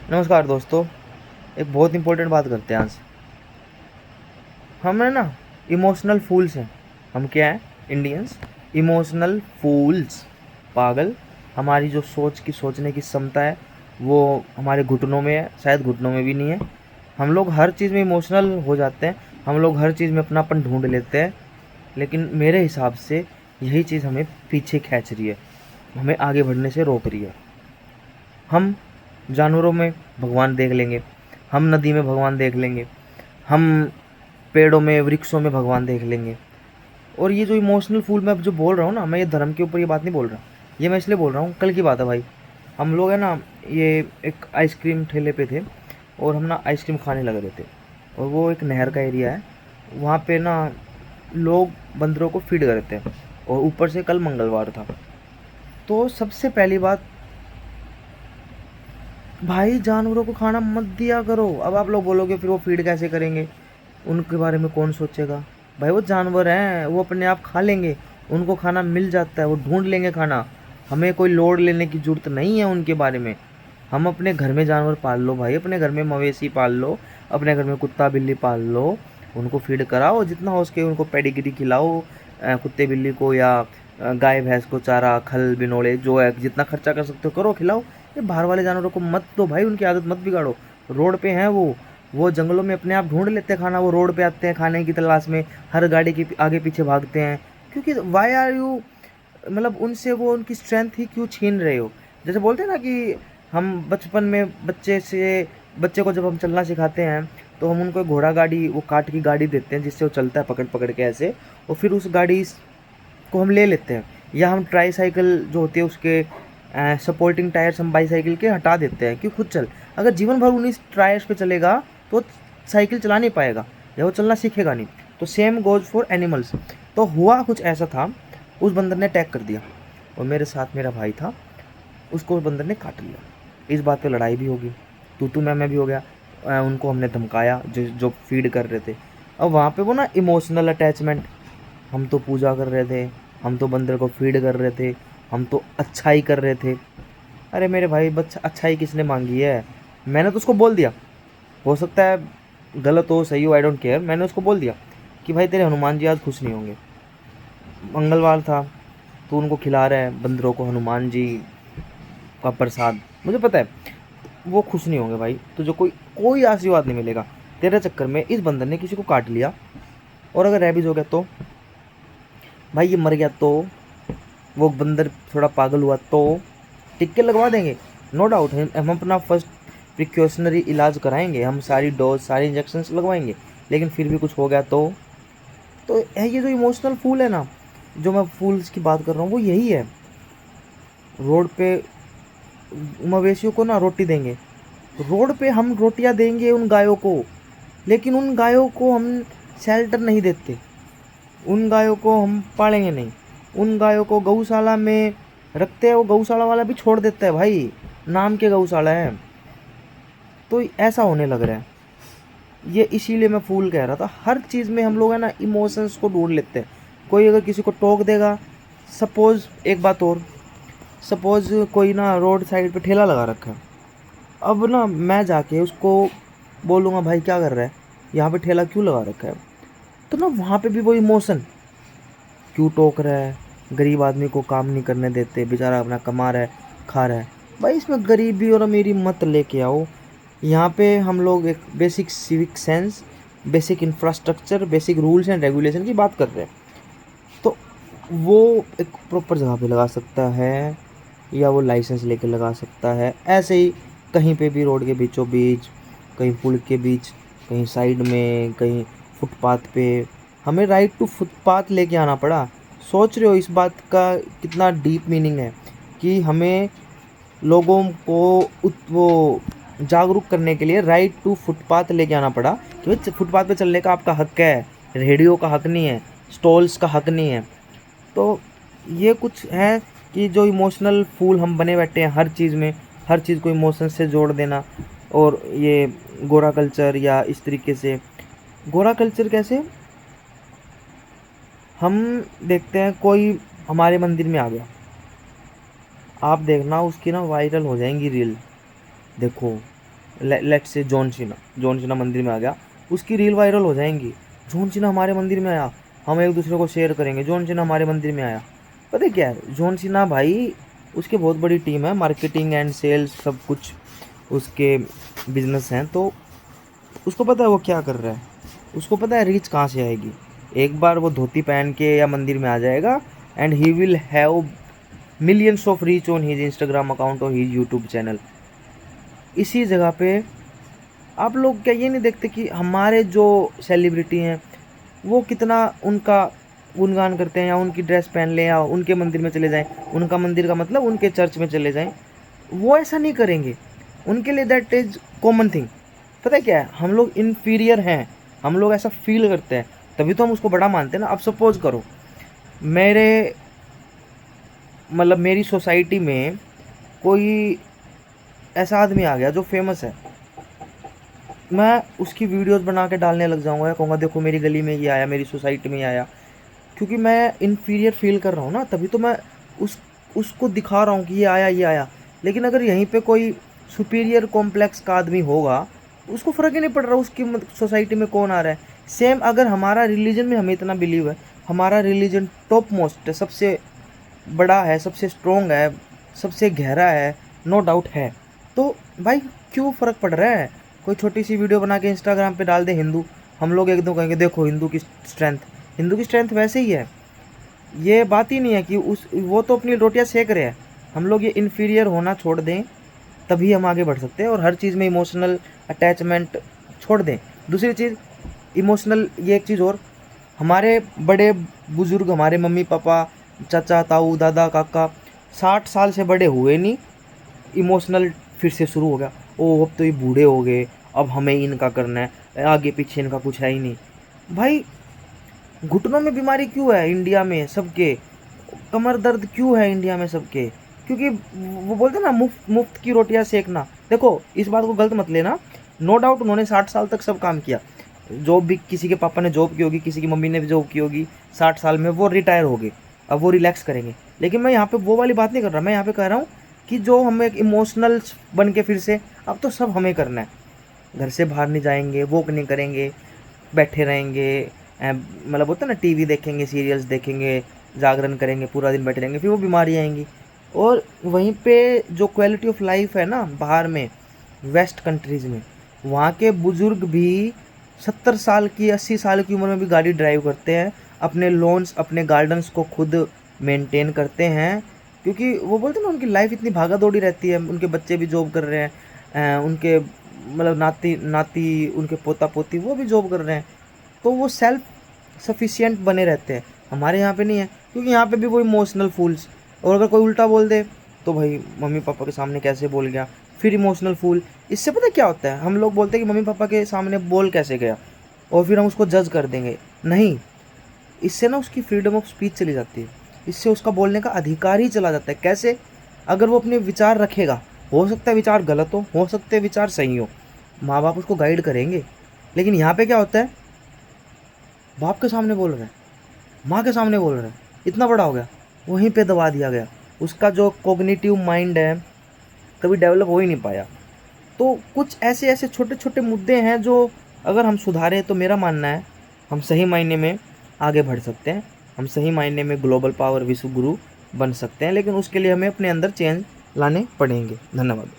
नमस्कार दोस्तों। एक बहुत इंपॉर्टेंट बात करते हैं आज। हम है ना इमोशनल फूल्स हैं। हम क्या हैं? इंडियंस इमोशनल फूल्स, पागल। हमारी जो सोचने की क्षमता है वो हमारे घुटनों में है, शायद घुटनों में भी नहीं है। हम लोग हर चीज़ में इमोशनल हो जाते हैं, हम लोग हर चीज़ में अपनापन ढूंढ लेते हैं। लेकिन मेरे हिसाब से यही चीज़ हमें पीछे खींच रही है, हमें आगे बढ़ने से रोक रही है। हम जानवरों में भगवान देख लेंगे, हम नदी में भगवान देख लेंगे, हम पेड़ों में वृक्षों में भगवान देख लेंगे। और ये जो इमोशनल फूल मैं जो बोल रहा हूँ ना, मैं ये धर्म के ऊपर ये बात नहीं बोल रहा। ये मैं इसलिए बोल रहा हूँ, कल की बात है भाई। हम लोग है ना, ये एक आइसक्रीम ठेले पे थे और हम ना आइसक्रीम खाने लग रहे थे। और वो एक नहर का एरिया है, वहाँ पे ना लोग बंदरों को फीड करते हैं। और ऊपर से कल मंगलवार था। तो सबसे पहली बात, भाई जानवरों को खाना मत दिया करो। अब आप लोग बोलोगे फिर वो फीड कैसे करेंगे, उनके बारे में कौन सोचेगा? भाई वो जानवर हैं, वो अपने आप खा लेंगे, उनको खाना मिल जाता है, वो ढूंढ लेंगे खाना। हमें कोई लोड लेने की ज़रूरत नहीं है उनके बारे में। हम अपने घर में जानवर पाल लो भाई, अपने घर में मवेशी पाल लो, अपने घर में कुत्ता बिल्ली पाल लो। उनको फीड कराओ जितना हो सके, उनको पेडिग्री खिलाओ कुत्ते बिल्ली को, या गाय भैंस को चारा खल बिनोले जो है, जितना खर्चा कर सकते हो करो, खिलाओ। ये बाहर वाले जानवरों को मत दो भाई, उनकी आदत मत बिगाड़ो। रोड पे हैं वो जंगलों में अपने आप ढूंढ लेते हैं खाना, वो रोड पे आते हैं खाने की तलाश में, हर गाड़ी के आगे पीछे भागते हैं। क्योंकि वाई आर यू, मतलब उनसे वो उनकी स्ट्रेंथ ही क्यों छीन रहे हो? जैसे बोलते हैं ना कि हम बचपन में बच्चे को जब हम चलना सिखाते हैं तो हम उनको घोड़ा गाड़ी, वो काठ की गाड़ी देते हैं जिससे वो चलता है पकड़ पकड़ के ऐसे। और फिर उस गाड़ी को हम ले लेते हैं, या हम ट्राई साइकिल जो होती है उसके सपोर्टिंग टायर्स हम बाईसाइकिल के हटा देते हैं कि खुद चल। अगर जीवन भर उन्हीं टायर्स पे चलेगा तो साइकिल चला नहीं पाएगा, या वो चलना सीखेगा नहीं। तो सेम गोज फॉर एनिमल्स। तो हुआ कुछ ऐसा था, उस बंदर ने अटैक कर दिया और मेरे साथ मेरा भाई था, उसको उस बंदर ने काट लिया। इस बात पे लड़ाई भी होगी, तू मैं भी हो गया। उनको हमने धमकाया जो जो फीड कर रहे थे। अब वहाँ पे वो ना इमोशनल अटैचमेंट, हम तो पूजा कर रहे थे, हम तो बंदर को फीड कर रहे थे, हम तो अच्छाई कर रहे थे। अरे मेरे भाई, बच्चा अच्छाई किसने मांगी है? मैंने तो उसको बोल दिया, हो सकता है गलत हो सही हो, आई डोंट केयर। मैंने उसको बोल दिया कि भाई तेरे हनुमान जी आज खुश नहीं होंगे, मंगलवार था, तू उनको खिला रहा है बंदरों को हनुमान जी का प्रसाद, मुझे पता है वो खुश नहीं होंगे भाई, तुझे कोई कोई आशीर्वाद नहीं मिलेगा। तेरे चक्कर में इस बंदर ने किसी को काट लिया, और अगर रैबिज हो गया तो भाई ये मर गया तो, वो बंदर थोड़ा पागल हुआ तो टिक्के लगवा देंगे। नो डाउट हम अपना फर्स्ट प्रिकॉशनरी इलाज कराएंगे, हम सारी डोज सारी इंजेक्शन लगवाएंगे। लेकिन फिर भी कुछ हो गया तो है ये जो इमोशनल फूल है ना, जो मैं फूल्स की बात कर रहा हूँ वो यही है। रोड पे मवेशियों को ना रोटी देंगे, रोड पे हम रोटियां देंगे उन गायों को, लेकिन उन गायों को हम शेल्टर नहीं देते, उन गायों को हम पालेंगे नहीं। उन गायों को गौशाला में रखते हैं, वो गौशाला वाला भी छोड़ देता है भाई, नाम के गौशाला है। तो ऐसा होने लग रहा है। ये इसीलिए मैं फूल कह रहा था, हर चीज़ में हम लोग है ना इमोशंस को ढूंढ लेते हैं। कोई अगर किसी को टोक देगा, सपोज एक बात और, सपोज कोई ना रोड साइड पे ठेला लगा रखा है, अब ना मैं जाके उसको बोलूँगा भाई क्या कर रहा है, यहाँ पे ठेला क्यों लगा रखा है? तो ना वहाँ पे भी वो इमोशन, क्यों टोक रहा है, गरीब आदमी को काम नहीं करने देते, बेचारा अपना कमा रहा है खा रहा है। भाई इसमें गरीबी और अमीरी मत लेके आओ। यहाँ पे हम लोग एक basic civic sense, basic infrastructure, basic rules and regulation की बात कर रहे हैं। तो वो एक प्रॉपर जगह पे लगा सकता है, या वो लाइसेंस लेके लगा सकता है। ऐसे ही कहीं पे भी रोड के बीचों बीच, कहीं पुल के बीच, कहीं साइड में, कहीं फुटपाथ पे, हमें राइट टू फुटपाथ लेके आना पड़ा। सोच रहे हो इस बात का कितना डीप मीनिंग है, कि हमें लोगों को वो जागरूक करने के लिए राइट टू फुटपाथ लेके आना पड़ा, कि भाई फुटपाथ पे चलने का आपका हक है, रेडियो का हक नहीं है, स्टॉल्स का हक नहीं है। तो ये कुछ है कि जो इमोशनल फूल हम बने बैठे हैं हर चीज़ में, हर चीज़ को इमोशन से जोड़ देना। और ये गोरा कल्चर, या इस तरीके से गोरा कल्चर कैसे, हम देखते हैं कोई हमारे मंदिर में आ गया, आप देखना उसकी ना वायरल हो जाएंगी रील। देखो लेट्स से जॉन सीना मंदिर में आ गया, उसकी रील वायरल हो जाएंगी। जॉन सीना हमारे मंदिर में आया, हम एक दूसरे को शेयर करेंगे, जॉन सीना हमारे मंदिर में आया। पता है क्या है, जॉन सीना भाई उसकी बहुत बड़ी टीम है, मार्केटिंग एंड सेल्स सब कुछ उसके बिजनेस हैं। तो उसको पता है वो क्या कर रहा है, उसको पता है रीच कहाँ से आएगी। एक बार वो धोती पहन के या मंदिर में आ जाएगा and he will have millions of reach on his Instagram account और हिज यूट्यूब चैनल। इसी जगह पे आप लोग क्या ये नहीं देखते कि हमारे जो सेलिब्रिटी हैं वो कितना उनका गुणगान करते हैं, या उनकी ड्रेस पहन लें या उनके मंदिर में चले जाएं, उनका मंदिर का मतलब उनके चर्च में चले जाएं, वो ऐसा नहीं करेंगे। उनके लिए दैट इज कॉमन थिंग। पता है क्या है, हम लोग इन्फीरियर हैं, हम लोग ऐसा फील करते हैं, तभी तो हम उसको बड़ा मानते हैं ना। अब सपोज करो मेरे मतलब मेरी सोसाइटी में कोई ऐसा आदमी आ गया जो फेमस है, मैं उसकी वीडियोस बना के डालने लग जाऊंगा या कहूँगा देखो मेरी गली में ये आया, मेरी सोसाइटी में ये आया, क्योंकि मैं इन्फीरियर फील कर रहा हूँ ना, तभी तो मैं उसको दिखा रहा हूँ कि ये आया। लेकिन अगर यहीं पे कोई सुपीरियर कॉम्प्लेक्स का आदमी होगा, उसको फ़र्क ही नहीं पड़ रहा उसकी सोसाइटी में कौन आ रहा है। सेम अगर हमारा रिलीजन में हमें इतना बिलीव है, हमारा रिलीजन टॉप मोस्ट है, सबसे बड़ा है, सबसे स्ट्रॉन्ग है, सबसे गहरा है, नो डाउट है, तो भाई क्यों फ़र्क पड़ रहा है। कोई छोटी सी वीडियो बना के इंस्टाग्राम पे डाल दे हिंदू, हम लोग एकदम कहेंगे देखो हिंदू की स्ट्रेंथ वैसे ही है। ये बात ही नहीं है कि वो तो अपनी रोटियां सेक रहे हैं, हम लोग ये इन्फीरियर होना छोड़ दें तभी हम आगे बढ़ सकते हैं, और हर चीज़ में इमोशनल अटैचमेंट छोड़ दें। दूसरी चीज़ इमोशनल, ये एक चीज़ और, हमारे बड़े बुज़ुर्ग, हमारे मम्मी पापा, चाचा ताऊ दादा काका 60 साल से बड़े हुए नहीं, इमोशनल फिर से शुरू हो गया, ओ अब तो ये बूढ़े हो गए, अब हमें इनका करना है, आगे पीछे इनका कुछ है ही नहीं। भाई घुटनों में बीमारी क्यों है इंडिया में सबके, कमर दर्द क्यों है इंडिया में सबके, क्योंकि वो बोलते हैं ना मुफ्त मुफ्त की रोटियां सेकना। देखो इस बात को गलत मत लेना, नो डाउट उन्होंने 60 साल तक सब काम किया, जॉब भी किसी के पापा ने जॉब की होगी, किसी की मम्मी ने भी जॉब की होगी, 60 साल में वो रिटायर हो गए, अब वो रिलैक्स करेंगे। लेकिन मैं यहाँ पे वो वाली बात नहीं कर रहा, मैं यहाँ पे कह रहा हूँ कि जो हम एक इमोशनल बन के फिर से, अब तो सब हमें करना है, घर से बाहर नहीं जाएंगे, वॉक नहीं करेंगे, बैठे रहेंगे, मतलब होता है ना टीवी देखेंगे, सीरियल्स देखेंगे, जागरण करेंगे, पूरा दिन बैठे रहेंगे, फिर वो बीमारी आएंगी। और वहीं पे जो क्वालिटी ऑफ लाइफ है ना बाहर में, वेस्ट कंट्रीज़ में, वहाँ के बुज़ुर्ग भी 70 साल की 80 साल की उम्र में भी गाड़ी ड्राइव करते हैं, अपने लॉन्स अपने गार्डन्स को खुद मेंटेन करते हैं, क्योंकि वो बोलते हैं ना उनकी लाइफ इतनी भागा दौड़ी रहती है, उनके बच्चे भी जॉब कर रहे हैं, उनके मतलब नाती नाती उनके पोता पोती वो भी जॉब कर रहे हैं, तो वो सेल्फ सफिशिएंट बने रहते हैं। हमारे यहाँ पे नहीं है, क्योंकि यहाँ पे भी वो इमोशनल फूल्स, और अगर कोई उल्टा बोल दे तो भाई मम्मी पापा के सामने कैसे बोल गया, फिर इमोशनल फूल। इससे पता क्या होता है, हम लोग बोलते हैं कि मम्मी पापा के सामने बोल कैसे गया, और फिर हम उसको जज कर देंगे। नहीं, इससे ना उसकी फ्रीडम ऑफ स्पीच चली जाती है, इससे उसका बोलने का अधिकार ही चला जाता है। कैसे, अगर वो अपने विचार रखेगा, हो सकता है विचार गलत हो सकते हैं विचार सही हो, माँ बाप उसको गाइड करेंगे। लेकिन यहाँ पे क्या होता है, बाप के सामने बोल रहे हैं, माँ के सामने बोल रहे हैं, इतना बड़ा हो गया, वहीं पे दबा दिया गया, उसका जो कॉग्निटिव माइंड है कभी डेवलप हो ही नहीं पाया। तो कुछ ऐसे ऐसे छोटे छोटे मुद्दे हैं जो अगर हम सुधारें तो मेरा मानना है हम सही मायने में आगे बढ़ सकते हैं, हम सही मायने में ग्लोबल पावर विश्व गुरु बन सकते हैं। लेकिन उसके लिए हमें अपने अंदर चेंज लाने पड़ेंगे। धन्यवाद।